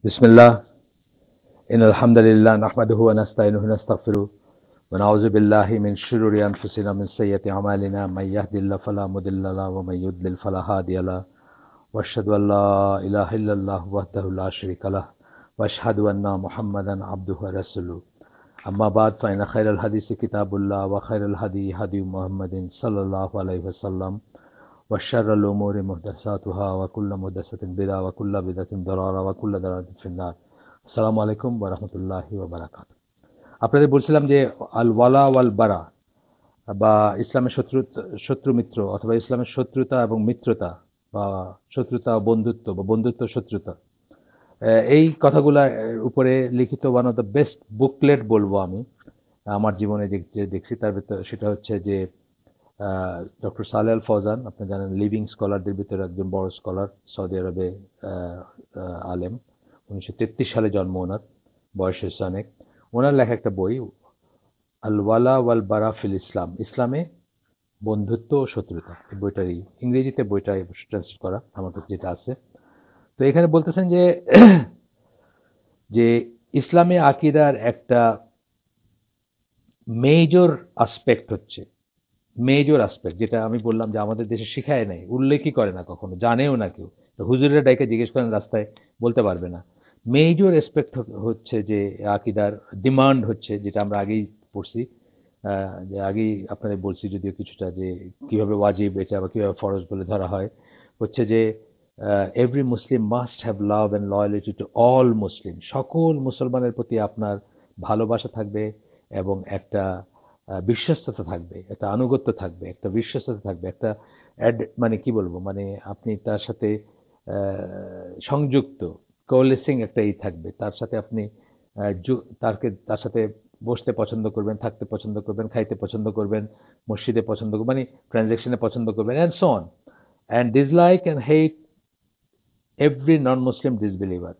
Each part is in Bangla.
بسم الله إن الحمد لله نحمده ونستعينه ونستغفره ونعوذ بالله من شرور أنفسنا من سيئات أعمالنا من يهد الله فلا مضل له ومن يضلل فلا هادي له وأشهد أن لا إله إلا الله وحده لا شريك له وأشهد أن محمدا عبده ورسوله أما بعد فإن خير الحديث كتاب الله وخير الهدي هدي محمد صلى الله عليه وسلم وشر الأمور محدثاتها وكل محدثة بدعة وكل بدعة ضلالة وكل ضلالة في النار আসসালামু আলাইকুম ওয়া রাহমাতুল্লাহি ওয়া বারাকাতুহু। আপনাদের বলছিলাম যে আল ওয়ালা ওয়াল বারা বা ইসলামের শত্রু মিত্র অথবা ইসলামের শত্রুতা এবং মিত্রতা বা শত্রুতা ও বন্ধুত্ব বা বন্ধুত্ব শত্রুতা এই কথাগুলা উপরে লিখিত one of the best booklet বলবো আমি আমার জীবনে দেখছি তার ভিতর সেটা হচ্ছে যে ডক্টর সালেহ আল ফৌজান, আপনি জানেন লিভিং স্কলারদের ভিতরে একজন বড় স্কলার, সৌদি আরবে আলেম, 1933 সালে জন্ম ওনার, বয়স হয়েছে অনেক। ওনার লেখা একটা বই আল ওয়ালা ওয়াল বারা ফিল ইসলাম, ইসলামে বন্ধুত্ব ও শত্রুতা, এই বইটারই ইংরেজিতে বইটা ট্রান্সলেট করা আমার কাছে যেটা আছে। তো এখানে বলতেছেন যে যে ইসলামে আকিদার একটা মেজর আসপেক্ট হচ্ছে, মেজর আসপেক্ট যেটা আমি বললাম যে আমাদের দেশে শিখায় নাই, উল্লেখই করে না, কখনো জানেও না কেউ। তো হুজুরের ডাইকে জিজ্ঞেস করেন রাস্তায়, বলতে পারবে না। মেজর এসপেক্ট হচ্ছে যে আকিদার ডিমান্ড হচ্ছে, যেটা আমরা আগেই পড়ছি, যে আগেই আপনাদের বলছি যদিও কিছুটা, যে কিভাবে ওয়াজিব এটা বা কিভাবে ফরজ বলে ধরা হয়, হচ্ছে যে every Muslim must have love and loyalty to all মুসলিম, সকল মুসলমানের প্রতি আপনার ভালোবাসা থাকবে এবং একটা বিশ্বস্ততা থাকবে, একটা আনুগত্য থাকবে, একটা বিশ্বস্ততা থাকবে, একটা মানে কি বলবো, মানে আপনি তার সাথে সংযুক্ত, কোলেসিং একটা থাকবে তার সাথে, আপনি তার সাথে বসতে পছন্দ করবেন, থাকতে পছন্দ করবেন, খাইতে পছন্দ করবেন, মসজিদে পছন্দ করবেন, মানে ট্রানজ্যাকশনে পছন্দ করবেন, and so on, and dislike and hate every non Muslim disbeliever,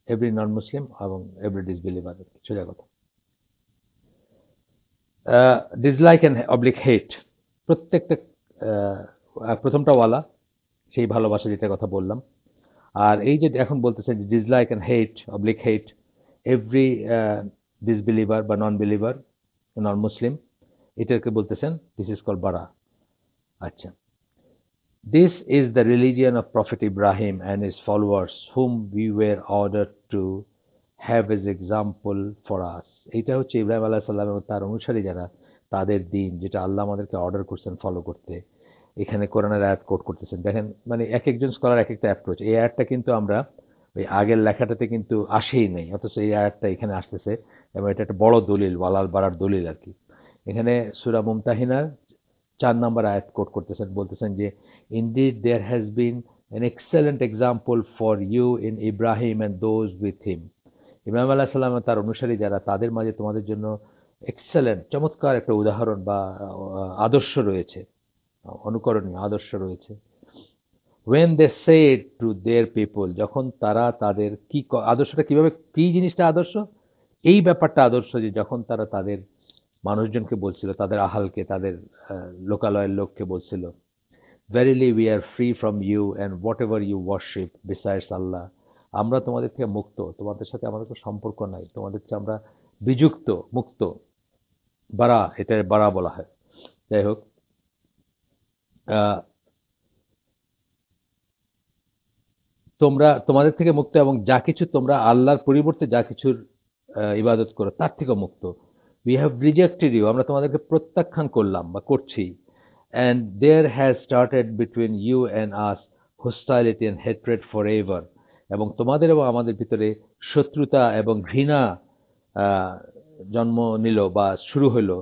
every non Muslim এবং এভরি ডিসবিলিভার, সোজা কথা। ডিসলাইক অ্যান্ড অবলিক হেট, প্রত্যেকটা প্রথমটা ওয়ালা, সেই ভালোবাসা যেটার কথা বললাম। আর এই যে এখন বলতেছেন যে dislike and hate oblique hate every disbeliever বা নন বিলিভার, নন মুসলিম, এটাকে বলতেছেন দিস ইজ কল বারা। আচ্ছা, this is the religion of prophet Ibrahim and his followers whom we were order to have as example for us. এইটা হচ্ছে ইব্রাহিম আলাহ সাল্লাম এবং তার অনুসারী যারা, তাদের দিন, যেটা আল্লাহ আমাদেরকে অর্ডার করছেন ফলো করতে। এখানে কোরআনের আয়াত কোট করতেছেন, দেখেন, মানে এক একজন স্কলার এক একটা অ্যাপ্রোচ। এই আয়াতটা কিন্তু আমরা ওই আগের লেখাটাতে কিন্তু আসেই নেই, অথচ এই আয়াতটা এখানে আসতেছে এবং এটা একটা বড় দলিল, ওয়ালাল বাড়ার দলিল আর কি। এখানে সূরা মুমতাহিনার 4 নম্বর আয়াত কোট করতেছেন, বলতেছেন যে indeed there has been an excellent example for you in Ibrahim and those with him. Ibrahim আলাহ সাল্লাম তার অনুসারী যারা, তাদের মাঝে তোমাদের জন্য এক্সেলেন্ট, চমৎকার একটা উদাহরণ বা আদর্শ রয়েছে, অনুকরণীয় আদর্শ রয়েছে। when they said to their people, যখন তারা তাদের কি আদর্শটা কিভাবে, কি জিনিসটা আদর্শ, এই ব্যাপারটা আদর্শ, যে যখন তারা তাদের মানুষজনকে বলছিল, তাদের আহালকে, তাদের লোকালয়ের লোককে বলছিল, verily we are free from you and whatever you worship besides Allah, আমরা তোমাদের থেকে মুক্ত, তোমাদের সাথে আমাদের কোনো সম্পর্ক নাই, তোমাদের থেকে আমরা বিযুক্ত, মুক্ত, বারা, এটা বারা বলা হয়। যাই হোক, তোমরা তোমাদের থেকে মুক্ত এবং যা কিছু তোমরা আল্লাহর পরিবর্তে যা কিছুর ইবাদত করো তার থেকে মুক্ত। উই হ্যাভ রিজেক্টেড ইউ, আমরা তোমাদেরকে প্রত্যাখ্যান করলাম বা করছি। And there has started between you and us hostility and hatred for ever, এবং তোমাদের এবং আমাদের ভিতরে শত্রুতা এবং ঘৃণা জন্ম নিল বা শুরু হলো,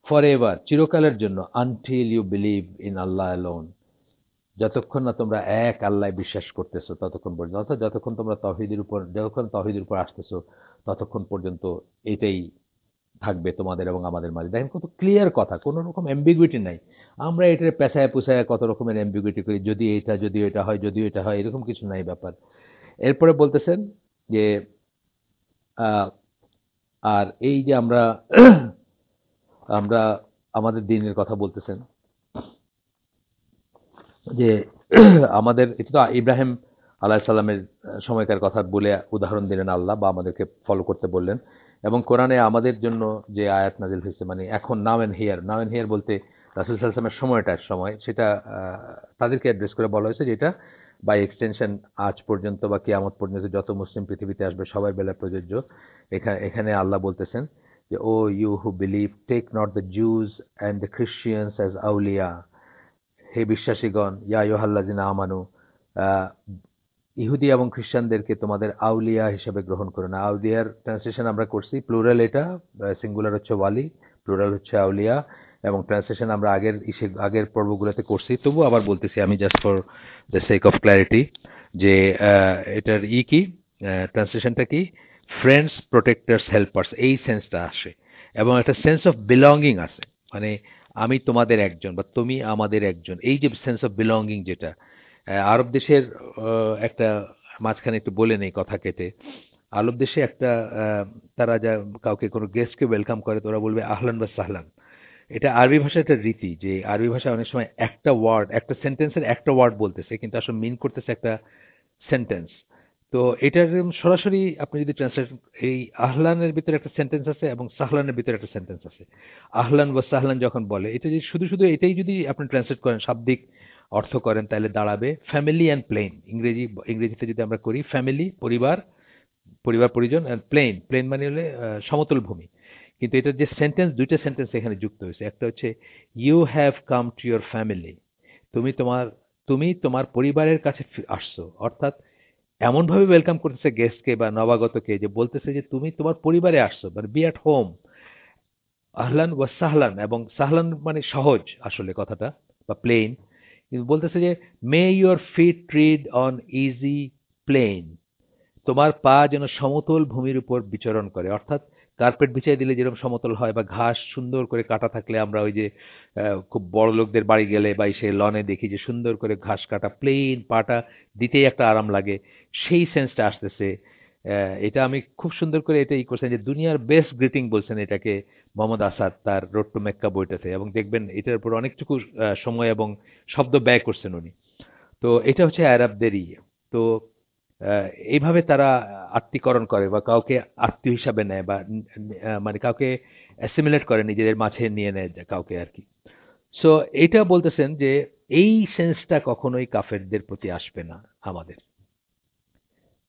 ফর এভার, চিরকালের জন্য, until you believe in Allah alone, যতক্ষণ না তোমরা এক আল্লাহ বিশ্বাস করতেছো ততক্ষণ পর্যন্ত, অর্থাৎ যতক্ষণ তৌহিদের উপর আসতেছো ততক্ষণ পর্যন্ত এটাই থাকবে তোমাদের এবং আমাদের মাঝে। দেখেন কত ক্লিয়ার কথা, কোনো রকম অ্যাম্বিগুইটি নাই। আমরা এটার পেছায় পুছায় কত রকমের অ্যাম্বিগুইটি করি, যদি এটা হয়, যদি এটা হয়, এরকম কিছু নাই ব্যাপার। এরপরে বলতেছেন যে আর এই যে আমরা আমরা আমাদের দিনের কথা বলতেছেন, যে আমাদের, এটা তো ইব্রাহিম আলাইহিস সালামের সময়কার কথা বলে উদাহরণ দিলেন আল্লাহ, বা আমাদেরকে ফলো করতে বললেন। এবং কোরআনে আমাদের জন্য যে আয়াত নাজিল হয়েছে, মানে এখন now and here, now and here বলতে রাসূল সাল্লাল্লাহু আলাইহি ওয়াসাল্লামের সময়টার সময়, সেটা তাদেরকে অ্যাড্রেস করে বলা হয়েছে, যেটা বাই এক্সটেনশন আজ পর্যন্ত বা কিয়ামত পর্যন্ত যত মুসলিম পৃথিবীতে আসবে সবার বেলায় প্রযোজ্য। এখানে আল্লাহ বলতেছেন যে, O you who believe, take not the Jews and the Christians as আউলিয়া। হে বিশ্বাসীগণ, ইয়া আইয়ুহাল্লাযিনা আমানু, আহ, ইহুদি এবং খ্রিস্টানদেরকে তোমাদের আউলিয়া হিসেবে গ্রহণ করো না। আউলিয়ার ট্রান্সলেশন আমরা করছি, প্লুরাল এটা, সিঙ্গুলার হচ্ছে ওয়ালি, প্লুরাল হচ্ছে আউলিয়া, এবং ট্রান্সলেশন আমরা আগের পর্বগুলোতে করছি। তবু আবার বলতেছি আমি, just for the sake of clarity, যে এটার কি ট্রান্সলেশনটা কি, ফ্রেন্ডস, প্রোটেক্টার্স, হেল্পার্স, এই সেন্সটা আসে, এবং একটা সেন্স অফ বিলঙ্গিং আছে। মানে আমি তোমাদের একজন বা তুমি আমাদের একজন, এই যে সেন্স অফ বিলঙ্গিং, যেটা আরব দেশের একটা, মাঝখানে একটু বলে নেই কথা কেটে, আরব দেশে একটা তারা যা কাউকে কোনো গেস্টকে ওয়েলকাম করে, তো ওরা বলবে আহলান বা সাহলান। এটা আরবি ভাষার একটা রীতি, যে আরবি ভাষায় অনেক সময় একটা ওয়ার্ড, একটা সেন্টেন্সের একটা ওয়ার্ড বলতেছে কিন্তু আসলে মিন করতেছে একটা সেন্টেন্স। তো এটার সরাসরি আপনি যদি ট্রান্সলেট, এই আহলানের ভিতরে একটা সেন্টেন্স আছে এবং সাহলানের ভিতরে একটা সেন্টেন্স আছে। আহলান ওয়া সাহলান যখন বলে, এটা যদি শুধু শুধু এটাই যদি আপনি ট্রান্সলেট করেন, শাব্দিক অর্থ করেন, তাহলে দাঁড়াবে ফ্যামিলি অ্যান্ড প্লেন। ইংরেজিতে যদি আমরা করি, ফ্যামিলি পরিবার, পরিবার পরিজন, অ্যান্ড প্লেন, প্লেন মানে হলে সমতল ভূমি। কিন্তু এটার যে সেন্টেন্স, দুইটা সেন্টেন্স এখানে যুক্ত হয়েছে। একটা হচ্ছে you have come to your family, তুমি তোমার তুমি তোমার পরিবারের কাছে আসছো, অর্থাৎ এমনভাবে ওয়েলকাম করতেছে গেস্টকে বা নবাগতকে, যে বলতেছে যে তুমি তোমার পরিবারে আসছো, মানে বি অ্যাট হোম। আহলান ওয়া সাহলান, এবং সাহলান মানে সহজ আসলে কথাটা, বা প্লেন। কিন্তু বলতেছে যে may your feet tread on easy plain, তোমার পা যেন সমতল ভূমির উপর বিচরণ করে। অর্থাৎ কার্পেট বিছিয়ে দিলে যেরকম সমতল হয়, বা ঘাস সুন্দর করে কাটা থাকলে, আমরা ওই যে খুব বড় লোকদের বাড়ি গেলে বা সে লনে দেখি যে সুন্দর করে ঘাস কাটা প্লেন, পাটা দিতেই একটা আরাম লাগে, সেই সেন্সটা আসতেছে। এটা আমি খুব সুন্দর করে এটা করছেন, যে দুনিয়ার বেস্ট গ্রিটিং বলছেন এটাকে মোহাম্মদ আসাদ তার রোড টু মেক্কা বইটাতে, এবং দেখবেন এটার উপর অনেকটুকু সময় এবং শব্দ ব্যয় করছেন উনি। তো এটা হচ্ছে আরবদের ইয়ে। তো এইভাবে তারা আত্মীকরণ করে, বা কাউকে আত্মীয় হিসাবে নেয়, বা মানে কাউকে অ্যাসিমিলেট করে, নিজেদের মাঝে নিয়ে নেয় কাউকে আর কি। সো এটা বলতেছেন যে এই সেন্সটা কখনোই কাফেরদের প্রতি আসবে না আমাদের।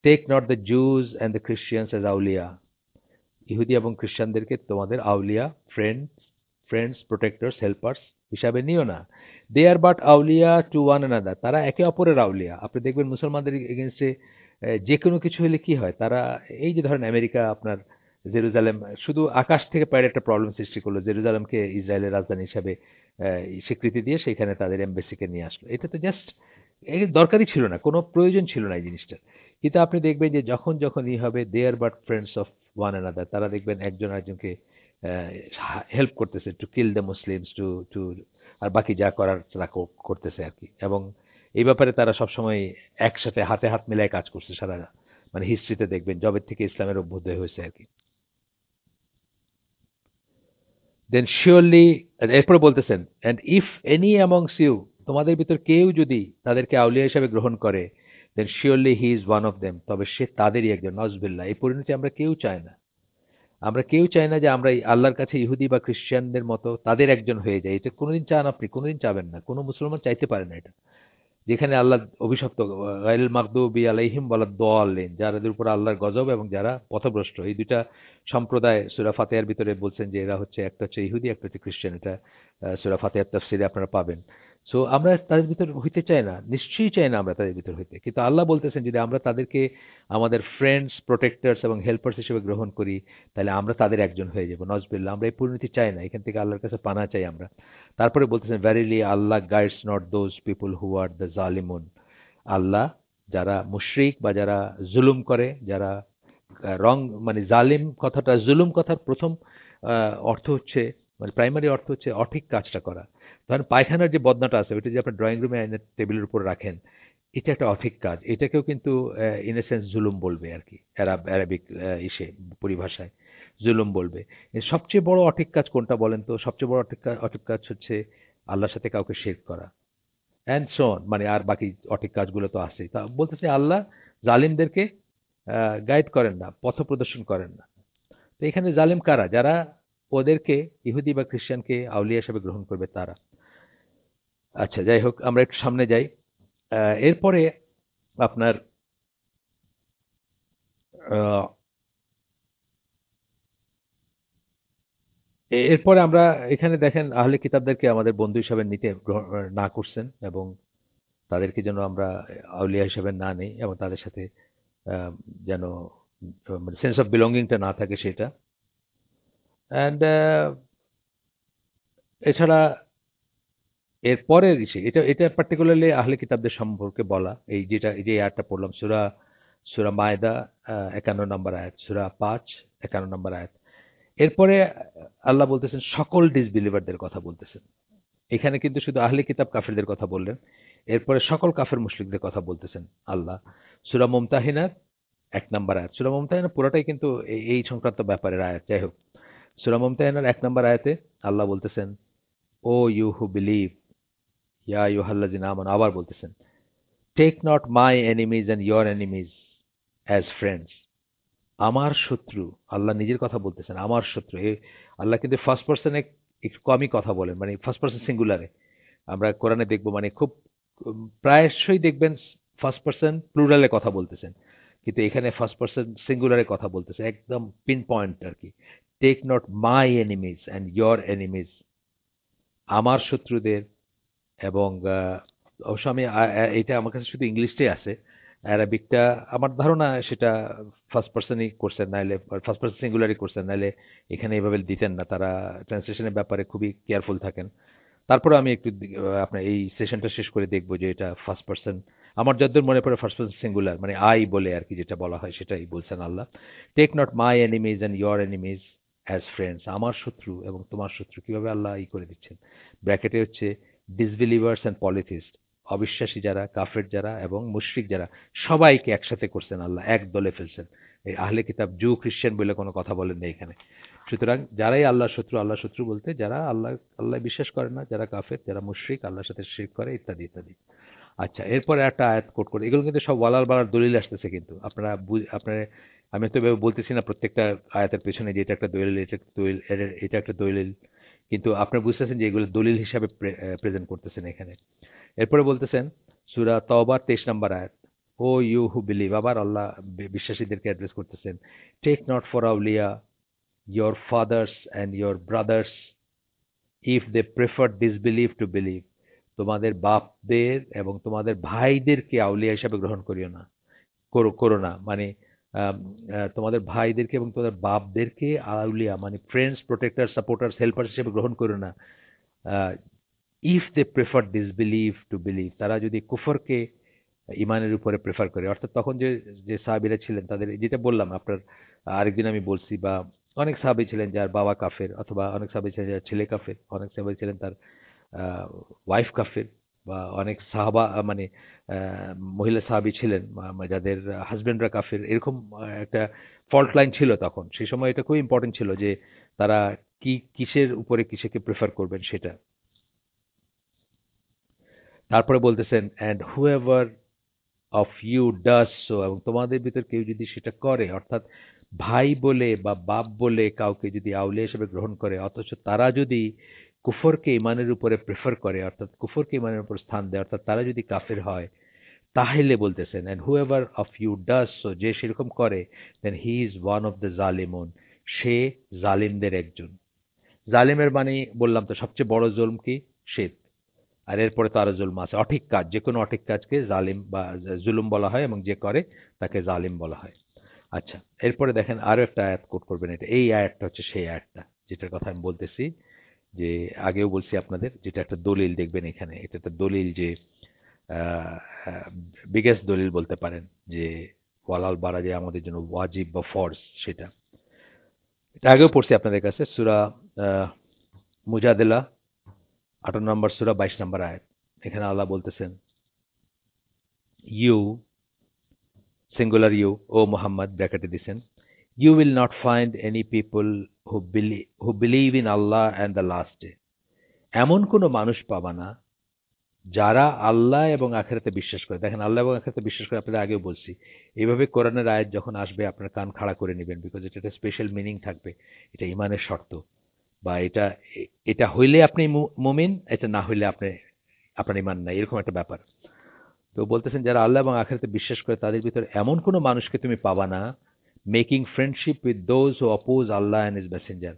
Take not the Jews and the Christians as আউলিয়া, ইহুদি এবং খ্রিস্টানদেরকে তোমাদের আউলিয়া, ফ্রেন্ডস, প্রোটেক্টরস, হেল্পার্স হিসাবে নিও না। দে আর বাট আউলিয়া টু ওয়ান অ্যানাদার, তারা একে অপরের আউলিয়া। আপনি দেখবেন মুসলমানদের এগেনস্টে যে কোনো কিছু হলে কি হয়, তারা, এই যে ধরেন আমেরিকা আপনার জেরুজালেম, শুধু আকাশ থেকে পায়ের একটা প্রবলেম সৃষ্টি করলো, জেরুজালেমকে ইসরায়েলের রাজধানী হিসাবে স্বীকৃতি দিয়ে সেখানে তাদের এমবেসিকে নিয়ে আসলো। এটা তো জাস্ট দরকারই ছিল না, কোনো প্রয়োজন ছিল না এই জিনিসটা। কিন্তু আপনি দেখবেন যে যখন যখন হবে, they are but friends of one another, তারা দেখবেন একজন আরেকজনকে হেল্প করতেছে to kill the Muslims, to to আর বাকি যা করার তারা করতেছে আর কি। এবং এই ব্যাপারে তারা সবসময় একসাথে হাতে হাত মিলায় কাজ করছে সারা, মানে হিস্ট্রিতে দেখবেন জবের থেকে ইসলামের অভ্যুদয় হয়েছে আর কি। দেন শিওরলি, এরপরে বলতেছেন, and if any amongst you, তোমাদের ভিতর কেউ যদি তাদেরকে আউলিয়া হিসাবে গ্রহণ করে, then surely he is one of them, তবে সে তাদেরই একজন। নজবিল্লাহ, এই পরিণতি আমরা কেউ চাই না। আমরা কেউ চাই না যে আমরা এই আল্লাহর কাছে ইহুদি বা খ্রিস্টানদের মতো তাদের একজন হয়ে যাই। এটা কোনোদিন চান আপনি, কোনোদিন চাবেন না, কোনো মুসলমান চাইতে পারে না এটা। যেখানে আল্লাহ অভিশপ্ত, গায়রুল মাগদুবি আলাইহিম ওয়ালাদ-দাল্লিন, যাদের উপর আল্লাহর গজব এবং যারা পথভ্রষ্ট, এই দুইটা সম্প্রদায় সূরা ফাতিহার ভিতরে বলছেন যে এরা হচ্ছে, একটা হচ্ছে ইহুদি, একটা হচ্ছে খ্রিস্টান। এটা সূরা ফাতিহার তাফসিরে আপনারা পাবেন। সো আমরা তাদের ভিতর হইতে চাই না, নিশ্চয়ই চাই না আমরা তাদের ভিতর হইতে। কিন্তু আল্লাহ বলতেছেন যদি আমরা তাদেরকে আমাদের ফ্রেন্ডস, প্রোটেক্টরস এবং হেল্পার্স হিসেবে গ্রহণ করি, তাহলে আমরা তাদের একজন হয়ে যাব। নজবিল্লাহ, আমরা এই পরিণতি চাই না, এখান থেকে আল্লাহর কাছে পানা চাই আমরা। তারপরে বলতেছেন, verily Allah guides not those people who are the জালিমুন, আল্লাহ যারা মুশরিক বা যারা জুলুম করে, যারা রং, মানে জালিম কথাটা, জুলুম কথার প্রথম অর্থ হচ্ছে, মানে প্রাইমারি অর্থ হচ্ছে অঠিক কাজটা করা। ধরেন পায়খানার যে বদনাটা আছে, ওইটা যে আপনার ড্রয়িং রুমে আইনের টেবিলের উপর রাখেন, এটা একটা অঠিক কাজ। এটাকেও কিন্তু ইন এ সেন্স জুলুম বলবে আর কি, অ্যারাবিক ইসে পরিভাষায় জুলুম বলবে। সবচেয়ে বড় অঠিক কাজ কোনটা বলেন তো? সবচেয়ে বড় অঠিক কাজ হচ্ছে আল্লাহর সাথে কাউকে শিরক করা। অ্যান্ড সো অন, মানে আর বাকি অঠিক কাজগুলো তো আছেই। তা বলতেছে আল্লাহ জালিমদেরকে গাইড করেন না, পথ প্রদর্শন করেন না। তো এখানে জালিম কারা? যারা ওদেরকে ইহুদি বা খ্রিস্টানকে আউলিয়া হিসেবে গ্রহণ করবে তারা। আচ্ছা, যাই হোক, আমরা একটু সামনে যাই। এরপরে আপনার আহ, এরপরে আমরা এখানে দেখেন আহলে কিতাবদেরকে আমাদের বন্ধু হিসাবে নিতে না করছেন, এবং তাদেরকে যেন আমরা আউলিয়া হিসাবে না নেই, এবং তাদের সাথে আহ, যেন সেন্স অফ বিলঙ্গিংটা না থাকে সেটা। অ্যান্ড এছাড়া এরপরের ইসে এটা এটা পার্টিকুলারলি আহলে কিতাবদের সম্পর্কে বলা, এই যে আয়াতটা পড়লাম, সূরা সূরা মায়দা ৫১ নম্বর আয়াত, সূরা ৫ ৫১ নম্বর আয়াত। এরপরে আল্লাহ বলতেছেন সকল ডিসবিলিভারদের কথা বলতেছেন। এখানে কিন্তু শুধু আহলে কিতাব কাফেরদের কথা বললেন, এরপরে সকল কাফের মুশরিকদের কথা বলতেছেন আল্লাহ। সূরা মুমতাহিনার ১ নম্বর আয়াত। সূরা মুমতাহিনা পুরোটাই কিন্তু এই সংক্রান্ত ব্যাপারের আয়াত। যাই হোক, সূরা মুমতাহিনার ১ নম্বর আয়াতে আল্লাহ বলতেছেন, ও ইউ হু বিলিভ, ইয়া আইয়ুহাল্লাযিনা আমানু, আবার বলতেছেন, take not my enemies and your enemies as friends. আমার শত্রু, আল্লাহ নিজের কথা বলতেছেন, আমার শত্রু। আল্লাহ কিন্তু ফার্স্ট পার্সনে একটু কমই কথা বলেন, মানে ফার্স্ট পার্সন সিঙ্গুলারে। আমরা কোরআনে দেখব, মানে খুব প্রায়শই দেখবেন ফার্স্ট পার্সন প্লুরালে কথা বলতেছেন, কিন্তু এখানে ফার্স্ট পার্সন সিঙ্গুলারে কথা বলতেছে, একদম পিন পয়েন্ট আর কি। Take not my enemies and your enemies, আমার শত্রুদের। এবং অবশ্য আমি এটা আমার কাছে শুধু ইংলিশটাই আছে, অ্যারাবিকটা আমার ধারণা সেটা ফার্স্ট পার্সনই করছেন, নাইলে ফার্স্ট পার্সন সিঙ্গুলারই করছেন, নাইলে এখানে এভাবে দিতেন না। তারা ট্রান্সলেশনের ব্যাপারে খুবই কেয়ারফুল থাকেন। তারপরে আমি একটু আপনার এই সেশনটা শেষ করে দেখব যে এটা ফার্স্ট পার্সন। আমার যতদূর মনে পড়ে ফার্স্ট পার্সন সিঙ্গুলার, মানে আই বলে আর কি যেটা বলা হয় সেটাই বলছেন Allah. Take not my enemies and your enemies as friends, আমার শত্রু এবং তোমার শত্রু কিভাবে আল্লাহ করে দিচ্ছেন। ব্র্যাকেটে হচ্ছে ডিসবিলিভার্স অ্যান্ড পলিথিস্ট, অবিশ্বাসী যারা, কাফের যারা এবং মুশরিক যারা, সবাইকে একসাথে করছেন আল্লাহ, এক দলে ফেলছেন। এই আহলে কিতাব জু খ্রিস্টান বলে কোনো কথা বলেন না এখানে। সুতরাং যারাই আল্লাহ শত্রু বলতে যারা আল্লাহ বিশ্বাস করে না, যারা কাফের, যারা মুশরিক, আল্লাহর সাথে শিরক করে, ইত্যাদি ইত্যাদি। আচ্ছা, এরপরে একটা আয়াত কোট করে, এগুলো কিন্তু সব ওয়ালার বাড়ার দলিল আসতেছে, কিন্তু আপনারা আমি তো এভাবে বলতেছি না প্রত্যেকটা আয়াতের পেছনে যে এটা একটা দলিল, এটা একটা দলিল, এটা একটা দলিল, কিন্তু আপনারা বুঝতেছেন যে এগুলো দলিল হিসাবে প্রেজেন্ট করতেছেন এখানে। এরপরে বলতেছেন সূরা তওবার ২৩ নম্বর আয়াত, ও ইউ হু বিলিভ, আবার আল্লাহ বিশ্বাসীদেরকে অ্যাড্রেস করতেছেন, টেক নট ফর আউলিয়া your fathers and your brothers if they prefer disbelief to believe, তোমাদের বাপদের এবং তোমাদের ভাইদেরকে আউলিয়া হিসাবে গ্রহণ করিও না, করো না, মানে আম, তোমাদের ভাইদেরকে এবং তোমাদের বাপদেরকে আউলিয়া মানে ফ্রেন্ডস, প্রোটেক্টর, সাপোর্টার্স, হেল্পার হিসেবে গ্রহণ করো না। If they prefer disbelieve to believe, তারা যদি কুফরকে ইমানের উপরে প্রেফার করে, অর্থাৎ তখন যে যে সাহাবীরা ছিলেন তাদের, যেটা বললাম আপনার আরেকদিন আমি বলছি, বা অনেক সাহাবী ছিলেন যার বাবা কাফের, অথবা অনেক সাহাবী ছিলেন যার ছেলে কাফের, অনেক সাহাবী ছিলেন তার ওয়াইফ কাফের, বা অনেক সাহাবা মানে মহিলা সাহাবী ছিলেন যাদের হাজবেন্ডরা কাফের, এরকম একটা ফল্ট লাইন ছিল তখন। সেই সময় এটা খুব ইম্পর্টেন্ট ছিল যে তারা কিসের উপরে কিসেকে প্রেফার করবেন সেটা। তারপরে বলতেছেন, and whoever of you does so, এবং তোমাদের ভিতর কেউ যদি সেটা করে, অর্থাৎ ভাই বলে বা বাপ বলে কাউকে যদি আউলিয়া হিসেবে গ্রহণ করে, অথচ তারা যদি কুফরকে ইমানের উপরে প্রেফার করে, অর্থাৎ কুফরকে ইমানের উপর স্থান দেয়, অর্থাৎ তারা যদি কাফের হয়, তাহলে বলতেছেন, and whoever of you does so, যে সেরকম করে, then he is one of the জালিমুন, সে জালিমদের একজন। জালিমের মানে বললাম তো সবচেয়ে বড় জুলম কি? শিরক। আর এরপরে তো আরো জুলম আছে, অঠিক কাজ, যে কোনো অঠিক কাজকে জালিম বা জুলুম বলা হয়, এবং যে করে তাকে জালিম বলা হয়। আচ্ছা, এরপরে দেখেন আরো একটা আয়াত কোট করবেন, এটা এই আয়াতটা হচ্ছে সেই আয়াতটা যেটার কথা আমি বলতেছি, যে আগেও বলছি আপনাদের, যেটা একটা দলিল দেখবেন এখানে, এটা একটা দলিল যে বিগেস্ট দলিল বলতে পারেন যে ওয়ালাল বাড়া যে আমাদের জন্য ওয়াজিব বা ফরজ সেটা। এটা আগেও পড়ছি আপনাদের কাছে, সূরা মুজাদিলা ১৮ নম্বর সূরা ২২ নম্বর আয়াত। এখানে আল্লাহ বলতেছেন, you, singular you, O Muhammad ব্র্যাকেটে দিছেন, you will not find any people who believe in Allah and the last day, এমন কোনো মানুষ পাবা না যারা আল্লাহ এবং আখিরাতে বিশ্বাস করে, দেখেন আল্লাহ এবং আখিরাতে বিশ্বাস করে, আপনাদের আগেও বলছি, এইভাবে কোরআনের আয়াত যখন আসবে আপনার কান খাড়া করে নেবেন, বিকজ এটা একটা স্পেশাল মিনিং থাকবে। এটা ইমানের শর্ত, বা এটা হইলে আপনি মুমিন, এটা না হইলে আপনার ইমান নাই, এরকম একটা ব্যাপার। তো বলতেছেন যারা আল্লাহ এবং আখিরাতে বিশ্বাস করে তাদের ভিতরে এমন কোনো মানুষকে তুমি পাবা না, making friendship with those who oppose Allah and his Messenger,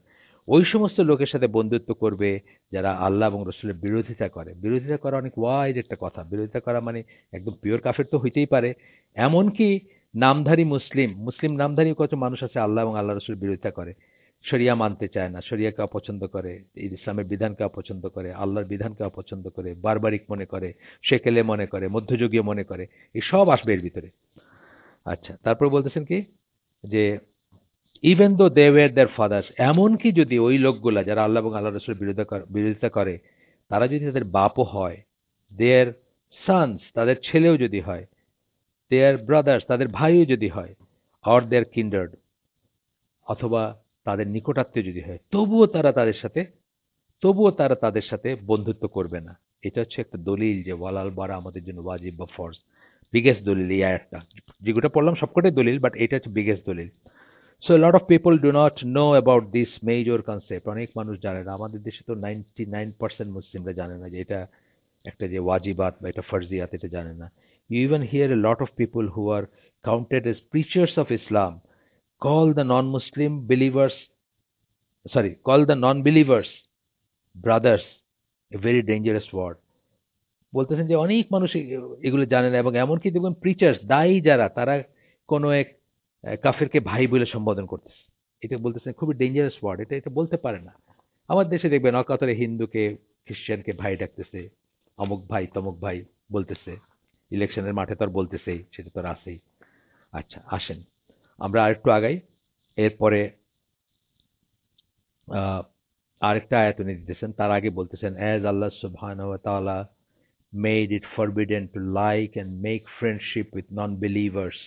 ওই সমস্ত লোকের সাথে বন্ধুত্ব করবে যারা আল্লাহ এবং রসুলের বিরোধিতা করে। বিরোধিতা করা অনেক ওয়াইড একটা কথা। বিরোধিতা করা মানে একদম পিওর কাফের তো হইতেই পারে, এমনকি নামধারী মুসলিম নামধারী কত মানুষ আছে আল্লাহ এবং আল্লাহ রসুলের বিরোধিতা করে, শরিয়া মানতে চায় না, শরিয়াকে অপছন্দ করে, ইসলামের বিধানকে অপছন্দ করে, আল্লাহর বিধানকে অপছন্দ করে, বারবারিক মনে করে, সেকেলে মনে করে, মধ্যযুগীয় মনে করে, এই সব আসবে এর ভিতরে। আচ্ছা, তারপর বলতেছেন কি, যে even though they were there father's, এমনকি যদি ওই লোকগুলা যারা আল্লাহ এবং আল্লাহ রসুলের বিরোধিতা করে, তারা যদি তাদের বাপও হয়, দেয়ার সন্স, তাদের ছেলেও যদি হয়, দেয়ার ব্রাদার্স, তাদের ভাইও যদি হয়, অর দেয়ার কিন্ডার্ড, অথবা তাদের নিকটাত্মীয় যদি হয়, তবুও তারা তাদের সাথে বন্ধুত্ব করবে না। এটা হচ্ছে একটা দলিল যে ওয়ালাল বারা আমাদের জন্য ওয়াজিব বা ফরজ। বিগেস্ট দলিল এই আয়াতটা। যেগুলো পড়লাম সবকটাই দলিল, বাট এটা হচ্ছে বিগেস্ট দলিল। So lot of people do not know about this major concept. অনেক মানুষ জানে না, আমাদের দেশে তো 99% মুসলিমরা জানে না যে এটা একটা যে ওয়াজিবাত বা এটা ফরজিয়াত, এটা জানে না। You even hear a lot of people who are counted as preachers of Islam call the non-Muslim believers, call the non-believers brothers, a very dangerous word. বলতেছেন যে অনেক মানুষ এগুলো জানে না, এবং এমনকি দেখবেন প্রিচার্স, দায়ী যারা, তারা কোনো এক কাফেরকে ভাই বলে সম্বোধন করতেছে। এটা বলতেছেন খুবই ডেঞ্জারাস ওয়ার্ড, এটা এটা বলতে পারে না। আমার দেশে দেখবেন অকাতরে হিন্দুকে খ্রিস্টানকে ভাই ডাকতেছে, অমুক ভাই তমুক ভাই বলতেছে, ইলেকশনের মাঠে তো আর বলতেছেই, সেটা তো আর আছেই। আচ্ছা, আসেন আমরা আরেকটু আগাই। এরপরে আহ, আরেকটা আয়াত উনি দিতেছেন, তার আগে বলতেছেন, অ্যাজ আল্লাহ সুবহানাহু ওয়া তাআলা made it forbidden to like and make friendship with non-believers,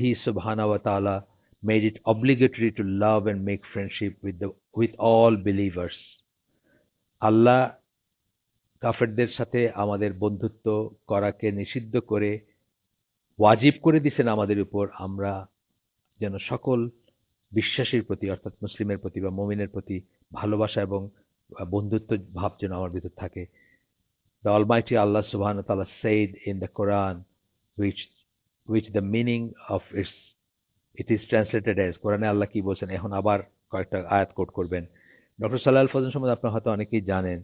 he subhanahu wa ta'ala made it obligatory to love and make friendship with all believers. আল্লাহ কাফেরদের সাথে আমাদের বন্ধুত্ব করাকে নিষিদ্ধ করে ওয়াজিব করে দিয়েছেন আমাদের উপর, আমরা যেন সকল বিশ্বাসীর প্রতি, অর্থাৎ মুসলিমের প্রতি বা মুমিনের প্রতি ভালোবাসা এবং বন্ধুত্ব ভাব যেন আমার ভিতর থাকে। The Almighty Allah subhanahu wa ta'ala said in the Quran, which the meaning of it is translated as, কোরআনে আল্লাহ কি বলছেন, এখন আবার কয়েকটা আয়াত কোট করবেন। ডক্টর সাল্লাহ আল ফজল সম্বন্ধে আপনারা হয়তো অনেকেই জানেন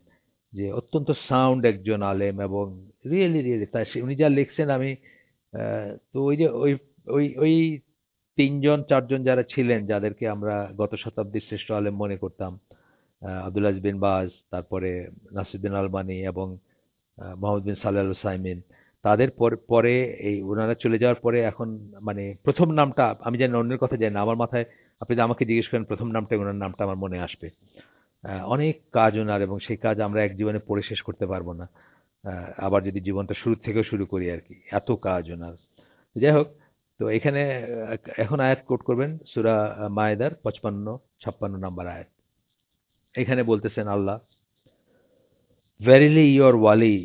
যে অত্যন্ত সাউন্ড একজন আলেম, এবং রিয়েলি রিয়েলি তাই উনি যা লিখছেন, আমি তো ওই যে ওই ওই ওই তিনজন চারজন যারা ছিলেন, যাদেরকে আমরা গত শতাব্দীর শ্রেষ্ঠ আলেম মনে করতাম, আব্দুল আজিজ বিন বাজ, তারপরে নাসিরুদ্দিন আলবানী এবং মোহাম্মদ বিন সালেহ আল সাইমিন, তাদের পরে এই ওনারা চলে যাওয়ার পরে এখন মানে প্রথম নামটা আমি জানি না, অন্যের কথা জানি না, আমার মাথায় আপনি যদি আমাকে জিজ্ঞেস করেন প্রথম নামটা, ওনার নামটা আমার মনে আসবে। অনেক কাজ ওনার, এবং সেই কাজ আমরা এক জীবনে পড়ে শেষ করতে পারবো না। আবার যদি জীবনটা শুরু থেকেও শুরু করি আর কি, এত কাজ ওনার। যাই হোক, তো এখানে এখন আয়াত কোট করবেন সূরা মায়েদার 55-56 নাম্বার আয়াত। এখানে বলতেছেন আল্লাহ, ভেরিলি ইয়োর ওয়ালি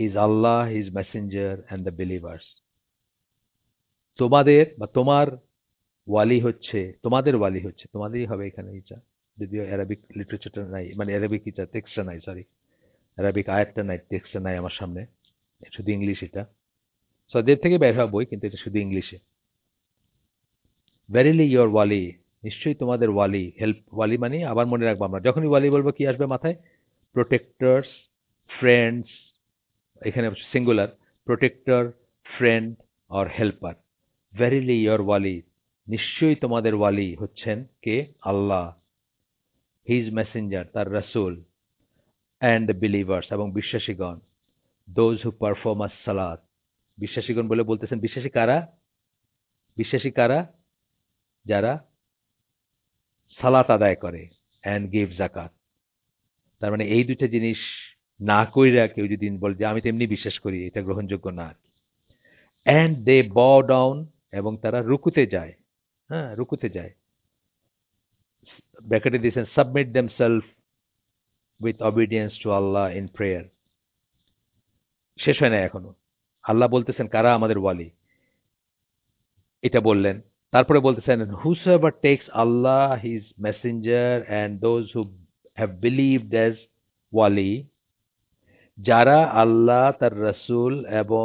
is Allah, His Messenger, and the believers. তোমাদের বা তোমাদের ওয়ালি হচ্ছে, তোমাদেরই হবে এখানে এটা, যদিও অ্যারাবিক লিটারেচারটা নাই, মানে অ্যারাবিক এটা টেক্সটটা নাই, সরি, অ্যারাবিক আয়াতটা নাই, টেক্সটটা নাই আমার সামনে, শুধু ইংলিশ এটা। সৌদির থেকে বের হওয়া বই, কিন্তু এটা শুধু ইংলিশে। ভেরিলি ইয়োর ওয়ালি, নিশ্চয়ই তোমাদের ওয়ালি, ওয়ালি মানে আবার মনে রাখবো, আমরা যখনই ওয়ালি বলবো কি আসবে মাথায়? প্রোটেক্টরস, ফ্রেন্ডস, এখানে singular, protector, friend or helper. Verily your ওয়ালি, নিশ্চয়ই তোমাদের ওয়ালি হচ্ছেন কে? আল্লাহ, হিজ মেসেঞ্জার, তার রাসূল, অ্যান্ড দ্য বিলিভার্স, এবং বিশ্বাসীগণ, দোজ হু পারফর্ম আস সালাত। বিশ্বাসীগণ বলে বলতেছেন, বিশ্বাসী কারা? বিশ্বাসী কারা? যারা সালাত আদায় করে, অ্যান্ড গিভ জাকাত। তার মানে এই দুইটা জিনিস না কইরা কেউ যদি বলে যে আমি তো এমনি বিশ্বাস করি, এটা গ্রহণযোগ্য না। অ্যান্ড দে bow ডাউন, এবং তারা রুকুতে যায়। হ্যাঁ, রুকুতে যায়। ব্র্যাকেটে দিয়েছেন submit themselves with obedience to Allah in prayer. শেষ হয় না এখনো। আল্লাহ বলতেছেন কারা আমাদের ওয়ালি, এটা বললেন। তারপরে বলতেছেন, whosoever takes Allah, his messenger and those who have believed as wali, যারা আল্লাহ তার রাসূল এবং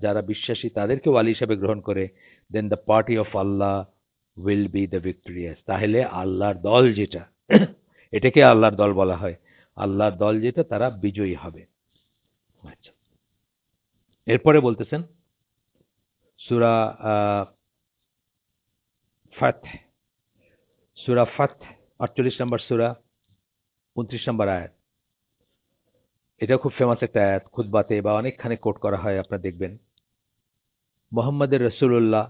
যারা বিশ্বাসী তাদেরকে ওয়ালি হিসেবে গ্রহণ করে, then the party of Allah will be the victorious. তাহলে আল্লাহর দল যেটা, এটাকে আল্লাহর দল বলা হয়, আল্লাহর দল যেটা তারা বিজয়ী হবে। আচ্ছা, এরপরে বলতেছেন সূরা ফাতহ, সূরা ফাতহ 48 নম্বর সূরা 29 নম্বর আয়াত। এটা খুব ফেমাস একটা আয়াত, খুতবাতে বা অনেকখানে কোট করা হয়, আপনারা দেখবেন। মুহাম্মদের রাসূলুল্লাহ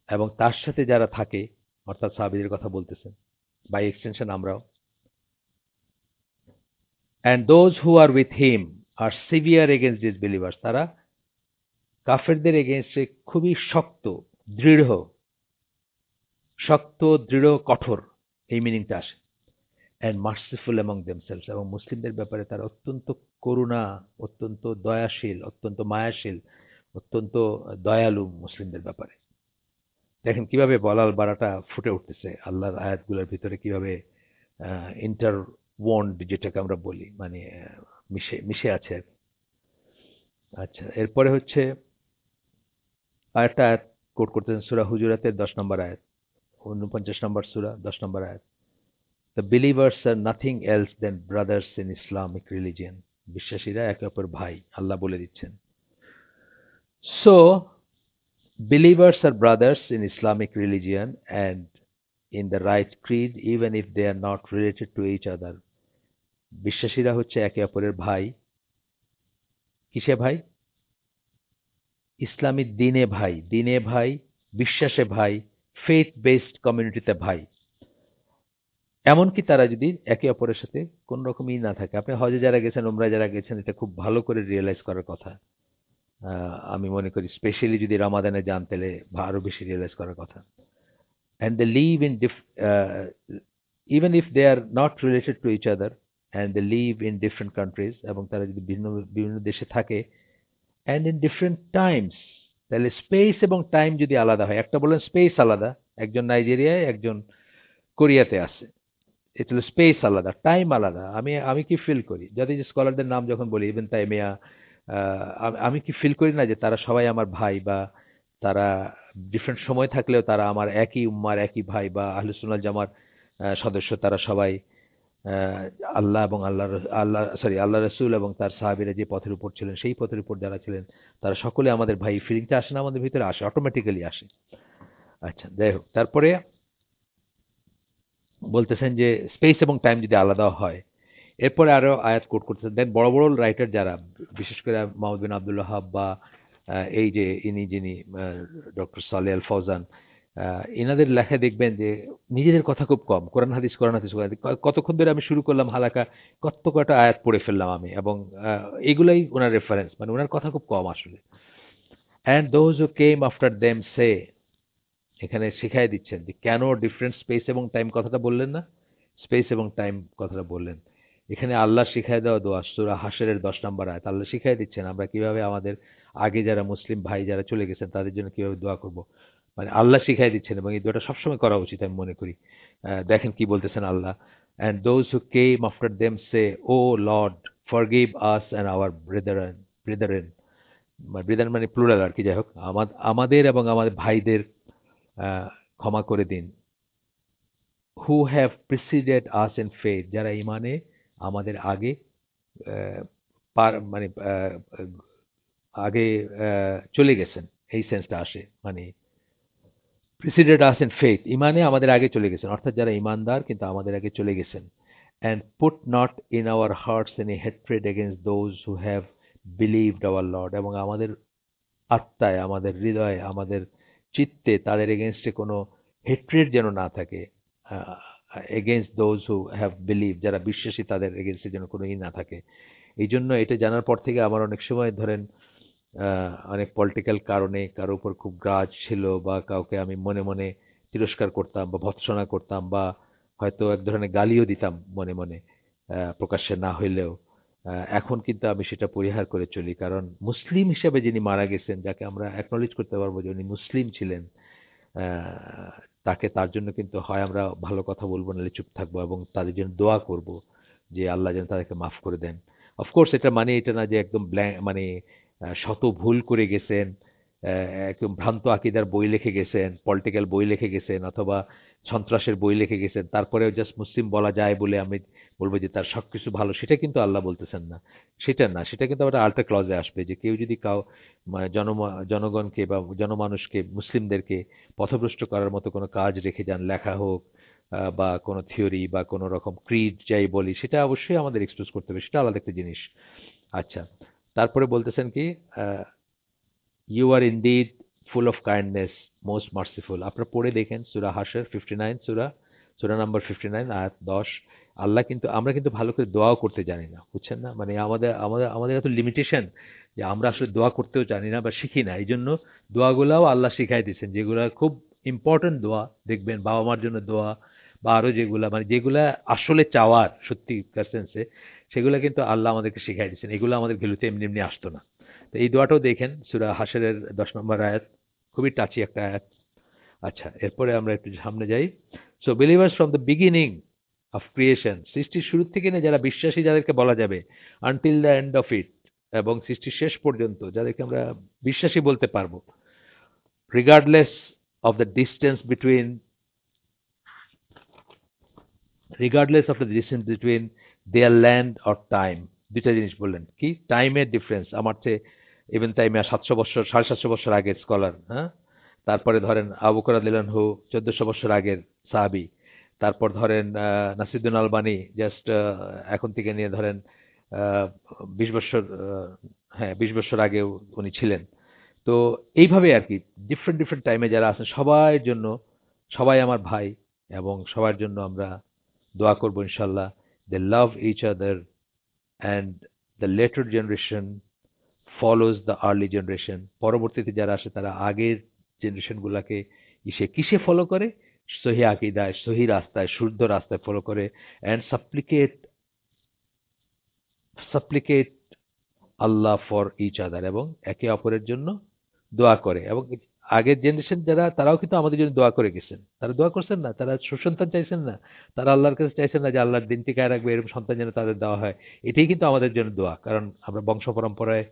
এবং তার সাথে যারা থাকে, অর্থাৎ সাহাবীদের কথা বলতেছেন, বাই এক্সটেনশন আমরাও। and those who are with him are severe against disbelievers. তারা কাফেরদের এগেইনস্টে খুবই শক্ত, দৃঢ়, কঠোর, এই মিনিংটা আসে। and merciful among themselves, এবং মুসলিমদের ব্যাপারে তারা অত্যন্ত করুণা, অত্যন্ত দয়াশীল, অত্যন্ত মায়াশীল, অত্যন্ত দয়ালু মুসলিমদের ব্যাপারে। দেখেন কিভাবে বলাল বাড়াটা ফুটে উঠতেছে আল্লাহর আয়াতগুলোর ভিতরে, কিভাবে ইন্টারওয়ন্ড যেটাকে আমরা বলি, মানে মিশে মিশে আছে আর কি। আচ্ছা, এরপরে হচ্ছে আরেকটা আয়াত কোট করতেছেন, সূরা হুজুরাতের 10 নম্বর আয়াত, 49 নম্বর সূরা 10 নম্বর আয়াত। The believers are nothing else than brothers in Islamic religion. বিশ্বাসীরা একে অপর ভাই, আল্লাহ বলে দিচ্ছেন। So, believers are brothers in Islamic religion and in the right creed, even if they are not related to each other. বিশ্বাসীরা হচ্ছে একে অপরের ভাই। কিসে ভাই? ইসলামী দিনে ভাই, দিনে ভাই, বিশ্বাসে ভাই, ফেথ বেসড কমিউনিটিতে ভাই। এমনকি তারা যদি একে অপরের সাথে কোন রকমই না থাকে। আপনি হজে যারা গেছেন, উমরায় যারা গেছেন, এটা খুব ভালো করে রিয়েলাইজ করার কথা। আমি মনে করি স্পেশালি যদি রমাদানে যান তাহলে আরো বেশি রিয়েলাইজ করার কথা। and they live in even if they are not related to each other, and they live in different countries, এবং তারা যদি বিভিন্ন দেশে থাকে, and in different times, তাহলে স্পেস এবং টাইম যদি আলাদা হয়, একটা বলেন স্পেস আলাদা, একজন নাইজেরিয়ায় একজন কোরিয়াতে আছে, এটা হলো স্পেস আলাদা, টাইম আলাদা। আমি কি ফিল করি, যদি স্কলারদের নাম যখন বলি, ইভেন তাইমিয়া, আমি কি ফিল করি না যে তারা সবাই আমার ভাই, বা তারা ডিফারেন্ট সময় থাকলেও তারা আমার একই উম্মার একই ভাই, বা আহলুস সুন্নাহ জামার সদস্য, তারা সবাই আল্লাহ এবং আল্লাহ রাসূল এবং তার সাহাবীরা যে পথের উপর ছিলেন, সেই পথের উপর যারা ছিলেন, তারা সকলে আমাদের ভাই। ফিলিংটা আসে না আমাদের ভিতরে? আসে, অটোমেটিক্যালি আসে। আচ্ছা, যাই হোক, তারপরে বলতেছেন যে স্পেস এবং টাইম যদি আলাদা হয়, এরপরে আরো আয়াত কোট করতেছেন। দেন বড় বড় রাইটার যারা, বিশেষ করে মাহমুদ বিন আব্দুল ওয়াহাব, বা এই যে যিনি ডক্টর সালেহ আল ফৌজান, এনাদের লেখায় দেখবেন যে নিজেদের কথা খুব কম, কোরআন হাদিস কতক্ষণ ধরে আমি শুরু করলাম হালাকা, কয়টা আয়াত পড়ে ফেললাম আমি, এবং এগুলাই ওনার রেফারেন্স, মানে ওনার কথা খুব কম আসলে। And those who came after them say, এখানে শিখাই দিচ্ছেন যে কেন ডিফারেন্ট স্পেস এবং টাইম কথাটা বললেন না, স্পেস এবং টাইম কথাটা বললেন। এখানে আল্লাহ শিখাই দেওয়া দোয়া, সূরা হাশরের 10 নম্বর আয়াত। আল্লাহ শিখাই দিচ্ছেন আমরা কিভাবে আমাদের আগে যারা মুসলিম ভাই যারা চলে গেছেন তাদের জন্য কিভাবে দোয়া করব, মানে আল্লাহ শিখাই দিচ্ছেন, এবং এই দোয়াটা সবসময় করা উচিত আমি মনে করি। দেখেন কি বলতেছেন Allah, and those who came after them say, O Lord, forgive us and our brethren, brethren মানে প্লুরাল আর কি, যাই হোক, আমাদের এবং আমাদের ভাইদের ক্ষমা করে দিন। Who have preceded us in faith, যারা ইমানে আমাদের আগে মানে আগে চলে গেছেন, এই সেন্সটা আসে, মানে প্রিসিডেড আস ইন ফেথ, ইমানে আমাদের আগে চলে গেছেন, অর্থাৎ যারা ইমানদার কিন্তু আমাদের আগে চলে গেছেন। And put not in our hearts any hatred against those who have believed our lord, এবং আমাদের আত্মায়, আমাদের হৃদয়ে, আমাদের চিত্তে তাদের এগেনস্টে কোনো হেট্রেড যেন না থাকে, against those who have believe, যারা বিশ্বাসী তাদের এগেনস্টে যেন কোনো না থাকে। এই জন্য এটা জানার পর থেকে আমার অনেক সময় ধরেন অনেক পলিটিক্যাল কারণে কারো উপর খুব গ্রাজ ছিল, বা কাউকে আমি মনে মনে তিরস্কার করতাম বা ভৎসনা করতাম, বা হয়তো এক ধরনের গালিও দিতাম মনে মনে। প্রকাশ্যে না হইলেও এখন কিন্তু আমি সেটা পরিহার করে চলি। কারণ মুসলিম হিসেবে যিনি মারা গেছেন, যাকে আমরা অ্যাকনলেজ করতে পারবো যে উনি মুসলিম ছিলেন, তার জন্য কিন্তু হয় আমরা ভালো কথা বলবো, নাহলে চুপ থাকবো এবং তাদের জন্য দোয়া করব যে আল্লাহ যেন তাদেরকে মাফ করে দেন। অফকোর্স এটা মানে এটা না যে একদম মানে শত ভুল করে গেছেন, একদম ভ্রান্ত আকিদার বই লিখে গেছেন, পলিটিক্যাল বই লিখে গেছেন, অথবা সন্ত্রাসের বই লিখে গেছেন, তারপরেও জাস্ট মুসলিম বলা যায় বলে আমি বলবো যে তার সবকিছু ভালো, সেটা কিন্তু আল্লাহ বলতেছেন না। সেটা না, সেটা কিন্তু একটা আল্টার ক্লজে আসবে যে কেউ যদি জনগণকে বা জনমানুষকে, মুসলিমদেরকে পথভ্রষ্ট করার মতো কোনো কাজ রেখে যান, লেখা হোক বা কোনো থিওরি বা কোনো রকম ক্রিড যাই বলি, সেটা অবশ্যই আমাদের এক্সপোজ করতে হবে, সেটা আলাদা একটা জিনিস। আচ্ছা, তারপরে বলতেছেন কি, you are indeed full of kindness, most merciful. আপনারা পড়ে দেখেন সূরা হাশর 59, সূরা নাম্বার 59 আয়াত 10। আল্লাহ কিন্তু, আমরা কিন্তু ভালো করে দোয়াও করতে জানি না, বুঝছেন না? মানে আমাদের আমাদের আমাদের এত লিমিটেশন যে আমরা আসলে দোয়া করতেও জানি না বা শিখি না। এই জন্য দোয়াগুলাও আল্লাহ শিখাই দিয়েছেন, যেগুলা খুব ইম্পর্টেন্ট দোয়া, দেখবেন বাবা মার জন্য দোয়া বা আরো যেগুলা, মানে যেগুলা আসলে চাওয়ার সত্যি সেন্সে, সেগুলা কিন্তু আল্লাহ আমাদেরকে শিখাই দিয়েছেন। এগুলো আমাদের ভ্যালুতে এমনি এমনি আসতো না। তো এই দোয়াটাও দেখেন সূরা হাশরের 10 নম্বর আয়াত, খুবই টাচি একটা আয়াত। আচ্ছা, এরপরে আমরা একটু সামনে যাই। So believers from the beginning of creation, সৃষ্টির শুরু থেকে নিয়ে যারা বিশ্বাসী, যাদেরকে বলা যাবে until the end of it, এবং সৃষ্টির শেষ পর্যন্ত যাদেরকে আমরা বিশ্বাসী বলতে পারবো, regardless of the distance between there land or time. দুইটা জিনিস বললেন, কি টাইমের ডিফারেন্স, আমার চেয়ে ইভেন টাইমে 700 বছর, 750 বছর আগের স্কলার, হ্যাঁ। তারপরে ধরেন আবু বকর রাদিয়াল্লাহু আনহু 1400 বছর আগের সাহাবী। তারপর ধরেন নাসিরুদ্দিন আলবানী জাস্ট এখন থেকে নিয়ে ধরেন 20 বছর, হ্যাঁ 20 বছর আগেও উনি ছিলেন। তো এইভাবে আর কি ডিফারেন্ট ডিফারেন্ট টাইমে যারা আছেন সবার জন্য, সবাই আমার ভাই, এবং সবার জন্য আমরা দোয়া করবো ইনশাল্লাহ। They love each other and the latter generation follows the early generation. পরবর্তীতে যারা আসে তারা আগের জেনারেশনগুলোকে কিসে ফলো করে? সহি আকিদায়, সহি রাস্তায়, শুদ্ধ রাস্তায় ফলো করে। And supplicate Allah for each other, এবং একে অপরের জন্য দোয়া করে। এবং আগের জেনারেশন যারা, তারাও কিন্তু আমাদের জন্য দোয়া করে গেছেন। তারা দোয়া করছেন না, তারা সুসন্তান চাইছেন না, তারা আল্লাহর কাছে চাইছেন না যে আল্লাহর দিন টিকায় রাখবে, এরকম সন্তান যেন তাদের দেওয়া হয়। এটাই কিন্তু আমাদের জন্য দোয়া, কারণ আমরা বংশ পরম্পরায়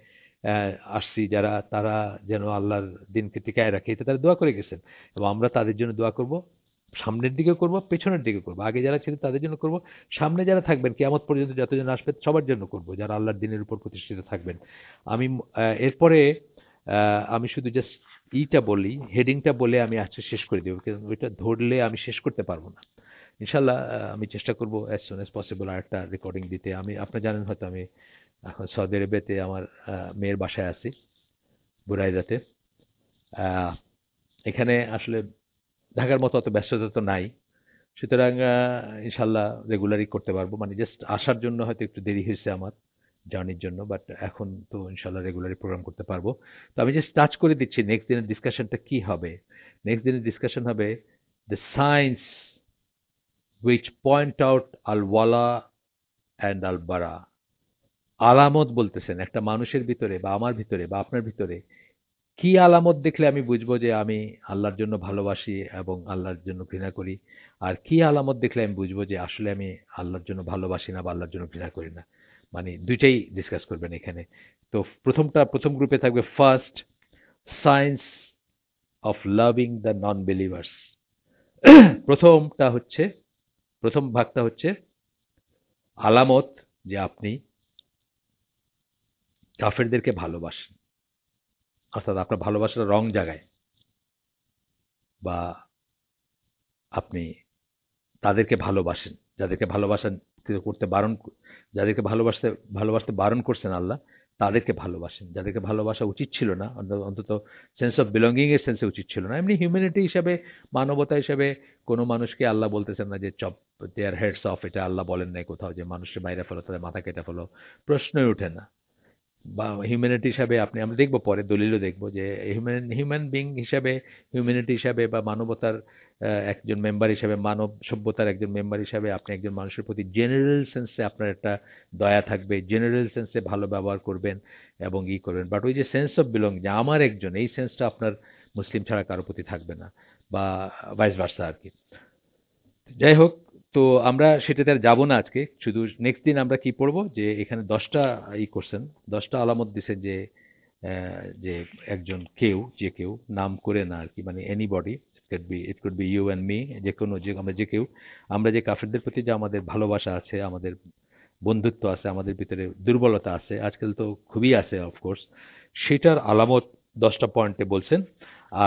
আসছি যারা, তারা যেন আল্লাহর দিনকে টিকায় রাখে, এটা তারা দোয়া করে গেছেন। এবং আমরা তাদের জন্য দোয়া করব, সামনের দিকে করব, পেছনের দিকে করব। আগে যারা ছিলেন তাদের জন্য করব, সামনে যারা থাকবেন কিয়ামত পর্যন্ত যতজন আসবে সবার জন্য করব, যারা আল্লাহর দিনের উপর প্রতিষ্ঠিত থাকবেন। আমি এরপরে আমি শুধু জাস্ট ইটা বলি, হেডিংটা বলে আমি আজকে শেষ করে দেবো, কিন্তু ওইটা ধরলে আমি শেষ করতে পারবো না। ইনশাল্লাহ আমি চেষ্টা করব অ্যাজ সুন অ্যাজ পসিবল আরেকটা রেকর্ডিং দিতে। আপনারা জানেন হয়তো আমি এখন সৌদি আরবেতে আমার মেয়ের বাসায় আছি, বুরাইদাতে। আহ, এখানে আসলে ঢাকার মতো অত ব্যস্ততা তো নাই, সুতরাং ইনশাল্লাহ রেগুলারই করতে পারবো। মানে জাস্ট আসার জন্য হয়তো একটু দেরি হয়েছে আমার জার্নির জন্য, বাট এখন তো ইনশাল্লাহ রেগুলারই প্রোগ্রাম করতে পারবো। তো আমি জাস্ট টাচ করে দিচ্ছি নেক্সট দিনের ডিসকাশনটা কি হবে। নেক্সট দিনের ডিসকাশন হবে the science which point out আল ওয়ালা অ্যান্ড আল বারা। আলামত বলতেছেন একটা মানুষের ভিতরে বা আমার ভিতরে বা আপনার ভিতরে, কি আলামত দেখলে আমি বুঝবো যে আমি আল্লাহর জন্য ভালোবাসি এবং আল্লাহর জন্য ঘৃণা করি, আর কি আলামত দেখলে আমি বুঝবো যে আসলে আমি আল্লাহর জন্য ভালোবাসি না বা আল্লাহর জন্য ঘৃণা করি না। মানে দুইটাই ডিসকাস করবেন এখানে। তো প্রথম গ্রুপে থাকবে first, science of loving the non believers. প্রথমটা হচ্ছে, প্রথম ভাগটা হচ্ছে আলামত যে আপনি কাফেরদেরকে ভালোবাসেন, অর্থাৎ আপনার ভালোবাসার রং জায়গায়, বা আপনি তাদেরকে ভালোবাসেন, যাদেরকে ভালোবাসেন করতে বারণ, যাদেরকে ভালোবাসতে বারণ করছেন আল্লাহ, তাদেরকে ভালোবাসেন। যাদেরকে ভালোবাসা উচিত ছিল না, অন্তত সেন্স অফ বিলঙ্গিং এর সেন্সে উচিত ছিল না। এমনি হিউম্যানিটি হিসাবে, মানবতা হিসাবে কোনো মানুষকে আল্লাহ বলতেছেন না যে চপ দেয়ার হেডস অফ, এটা আল্লাহ বলেন নাই কোথাও যে মানুষকে বাইরে ফেলো, তাদের মাথা কেটে ফেলো, প্রশ্নই ওঠে না। বা হিউম্যানিটি হিসাবে আমরা দেখব পরে দলিলও দেখব যে হিউম্যান বিং হিসাবে, হিউম্যানিটি হিসাবে বা মানবতার একজন মেম্বার হিসাবে, মানব সভ্যতার একজন মেম্বার হিসাবে আপনি একজন মানুষের প্রতি জেনারেল সেন্সে আপনার একটা দয়া থাকবে, জেনারেল সেন্সে ভালো ব্যবহার করবেন এবং করবেন। বাট ওই যে সেন্স অফ বিলং, যে আমার একজন, এই সেন্সটা আপনার মুসলিম ছাড়া কারো প্রতি থাকবে না, বা ভাইস ভার্সা আর কি। যাই হোক, তো আমরা সেটাতে আর যাবো না আজকে। শুধু নেক্সট দিন আমরা কি পড়বো, যে এখানে 10টা করছেন, 10টা আলামত দিছেন যে যে একজন কেউ, যে কেউ নাম করে না আর কি, মানে anybody, it could be you and me, যে কোনো, যে আমরা যে কেউ, আমরা যে কাফেরদের প্রতি যে আমাদের ভালোবাসা আছে, আমাদের বন্ধুত্ব আছে, আমাদের ভিতরে দুর্বলতা আছে, আজকাল তো খুবই আছে অফকোর্স, সেটার আলামত 10টা পয়েন্টে বলছেন।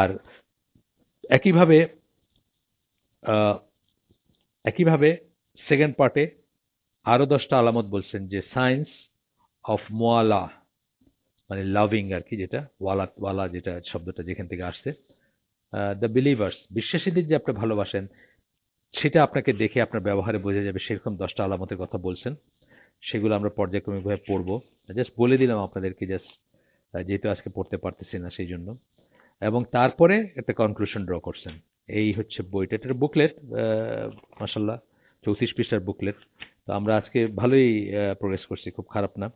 আর একইভাবে আহ, একইভাবে সেকেন্ড পার্টে আরো 10টা আলামত বলছেন, যে সায়েন্স অফ মোয়ালা, মানে লাভিং আর কি, যেটা ওয়ালা ওয়ালা যেটা শব্দটা যেখান থেকে আসছে, দ্য বিলিভার্স, বিশ্বাসীদের যে আপনি ভালোবাসেন, সেটা আপনাকে দেখে আপনার ব্যবহারে বোঝা যাবে, সেরকম 10টা আলামতের কথা বলছেন। সেগুলো আমরা পর্যায়ক্রমিকভাবে পড়বো। জাস্ট বলে দিলাম আপনাদেরকে, জাস্ট যেহেতু আজকে পড়তে পারতেছি না সেই জন্য। এবং তারপরে একটা কনক্লুশন ড্র করছেন। এই হচ্ছে বইটা, এটা বুকলেট, মাসাল্লাহ 34 পৃষ্ঠার বুকলেট। তো আমরা আজকে ভালোই প্রোগ্রেস করছি, খুব খারাপ না।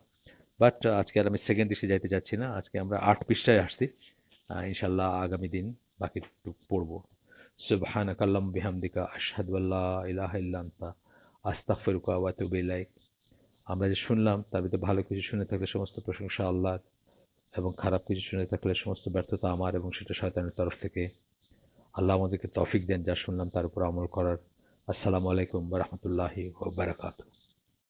বাট আজকে আর আমি সেকেন্ড দিকে যাইতে চাচ্ছি না, আজকে আমরা 8 পৃষ্ঠায় আসছি। ইনশাল্লাহ আগামী দিন বাকিটুকু পড়বো। সুবহানাকা আল্লাহুম্মা বিহামদিকা আশহাদু আল্লা ইলাহা ইল্লা আনতা আস্তাগফিরুকা ওয়া আতুবু ইলাইক। আমরা যে শুনলাম তার ভিতরে ভালো কিছু শুনে থাকলে সমস্ত প্রশংসা আল্লাহর, এবং খারাপ কিছু শুনে থাকলে সমস্ত ব্যর্থতা আমার, এবং সেটা শয়তানের তরফ থেকে। আল্লাহ আমাদেরকে তৌফিক দেন যা শুনলাম তার উপর আমল করার। আসসালামু আলাইকুম ওয়া রাহমাতুল্লাহি ওয়া বারাকাতুহু।